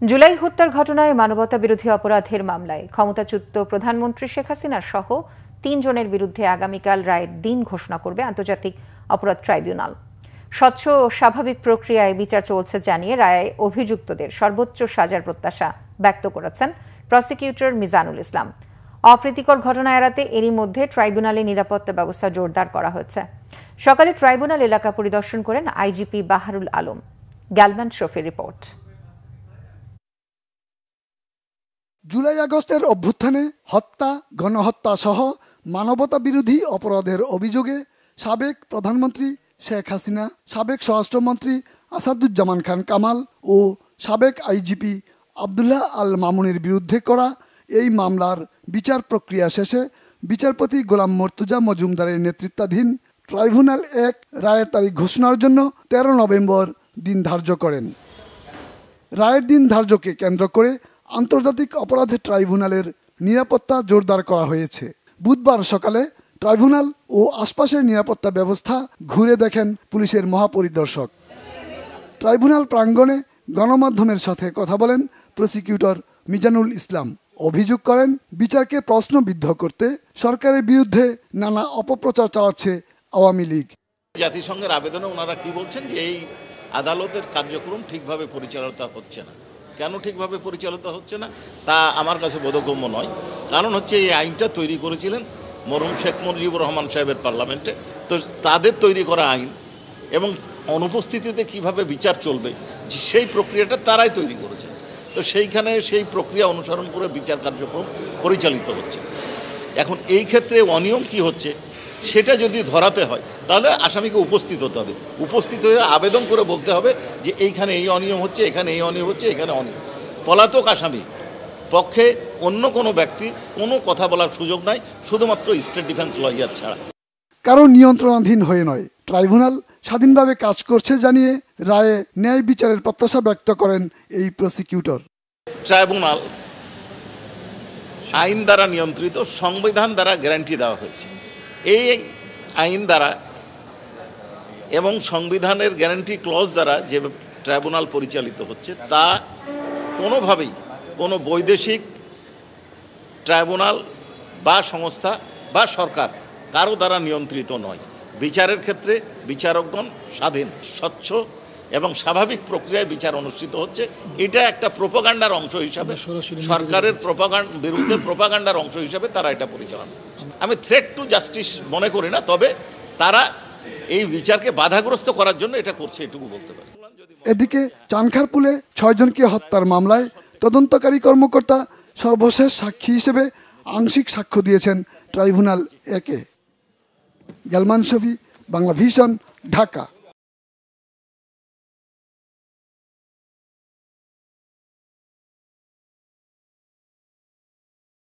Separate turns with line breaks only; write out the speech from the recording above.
জুলাই হত্যার ঘটনায় মানবতা বিরোধী অপরাধের মামলায় ক্ষমতাচ্যুত প্রধানমন্ত্রী শেখ হাসিনার সহ ৩ জনের বিরুদ্ধে আগামীকাল রায়ের দিন ঘোষণা করবে আন্তর্জাতিক অপরাধ ট্রাইব্যুনাল। স্বচ্ছ ও স্বাভাবিক প্রক্রিয়ায় বিচার চলছে জানিয়ে রায়ে অভিযুক্তদের সর্বোচ্চ সাজার প্রত্যাশা ব্যক্ত করেছেন প্রসিকিউটর মিজানুল ইসলাম। অপ্রীতিকর ঘটনা এড়াতে এরই মধ্যে ট্রাইব্যুনালে নিরাপত্তা ব্যবস্থা জোরদার করা হয়েছে। সকালে ট্রাইব্যুনাল এলাকা পরিদর্শন করেন আইজিপি বাহারুল আলম। গ্যালমান শফির রিপোর্ট।
জুলাই আগস্টের অভ্যুত্থানে হত্যা, গণহত্যা সহ মানবতা বিরোধী অপরাধের অভিযোগে সাবেক প্রধানমন্ত্রী শেখ হাসিনা, সাবেক স্বরাষ্ট্রমন্ত্রী আসাদুজ্জামান খান কামাল ও সাবেক আইজিপি আবদুল্লাহ আল মামুনের বিরুদ্ধে করা এই মামলার বিচার প্রক্রিয়া শেষে বিচারপতি গোলাম মর্তুজা মজুমদারের নেতৃত্বাধীন ট্রাইব্যুনাল ১ রায়ের তারিখ ঘোষণার জন্য ১৩ নভেম্বর দিন ধার্য করেন। রায়ের দিন ধার্যকে কেন্দ্র করে আন্তর্জাতিক অপরাধ ট্রাইব্যুনালের নিরাপত্তা জোরদার করা হয়েছে। বুধবার সকালে ট্রাইব্যুনাল ও আশপাশের নিরাপত্তা ব্যবস্থা ঘুরে দেখেন পুলিশের মহাপরিদর্শক। ট্রাইব্যুনাল প্রাঙ্গণে গণমাধ্যমের সাথে কথা বলেন প্রসিকিউটর মিজানুল ইসলাম। অভিযোগ করেন, বিচারকে প্রশ্নবিদ্ধ করতে সরকারের বিরুদ্ধে নানা অপপ্রচার চালাচ্ছে আওয়ামী লীগ।
জাতিসংঘের আবেদনে ওনারা কি বলছেন যে এই আদালতের কার্যক্রম ঠিকভাবে পরিচালিত হচ্ছে না। কেন ঠিকভাবে পরিচালিত হচ্ছে না তা আমার কাছে বোধগম্য নয়। কারণ হচ্ছে এই আইনটা তৈরি করেছিলেন মরহুম শেখ মুজিবুর রহমান সাহেবের পার্লামেন্টে। তো তাদের তৈরি করা আইন এবং অনুপস্থিতিতে কিভাবে বিচার চলবে সেই প্রক্রিয়াটা তারাই তৈরি করেছেন। তো সেইখানে সেই প্রক্রিয়া অনুসরণ করে বিচার কার্যক্রম পরিচালিত হচ্ছে। এখন এই ক্ষেত্রে অনিয়ম কি হচ্ছে সেটা যদি ধরাতে হয় তাহলে আসামিকে উপস্থিত হতে হবে। উপস্থিত হয়ে আবেদন করে বলতে হবে যে এইখানে এই অনিয়ম হচ্ছে, এখানে এই অনিয়ম হচ্ছে, এখানে অনিয়ম। পলাতক আসামি পক্ষে অন্য কোনো ব্যক্তি কোনো কথা বলার সুযোগ নাই, শুধুমাত্র স্টেট ডিফেন্স লয়ার ছাড়া।
কারো নিয়ন্ত্রণাধীন হয়ে নয়, ট্রাইব্যুনাল স্বাধীনভাবে কাজ করছে জানিয়ে রায়ে ন্যায় বিচারের প্রত্যাশা ব্যক্ত করেন এই প্রসিকিউটর।
ট্রাইব্যুনাল আইন দ্বারা নিয়ন্ত্রিত, সংবিধান দ্বারা গ্যারান্টি দেওয়া হয়েছে। এই আইন দ্বারা এবং সংবিধানের গ্যারান্টি ক্লজ দ্বারা যে ট্রাইব্যুনাল পরিচালিত হচ্ছে তা কোনোভাবেই কোনো বৈদেশিক ট্রাইব্যুনাল বা সংস্থা বা সরকার কারো দ্বারা নিয়ন্ত্রিত নয়। বিচারের ক্ষেত্রে বিচারকগণ স্বাধীন, স্বচ্ছ এবং স্বাভাবিক প্রক্রিয়ায় বিচার অনুষ্ঠিত হচ্ছে। এটা একটা প্রোপাগান্ডার অংশ হিসাবে, সরকারের বিরুদ্ধে প্রোপাগান্ডার অংশ হিসাবে তারা এটা পরিচালনা করছে। আমি থ্রেট টু জাস্টিস মনে করি না, তবে তারা এই বিচারকে বাধাগ্রস্ত করার জন্য এটা করছে, এটুকু বলতে পারি।
এদিকে চানখারপুলে ৬ জনকে হত্যার মামলায় তদন্তকারী কর্মকর্তা সর্বশেষ সাক্ষী হিসেবে আংশিক সাক্ষ্য দিয়েছেন ট্রাইব্যুনাল ১-এ। গ্যালমান শফি, বাংলা ভিশন, ঢাকা।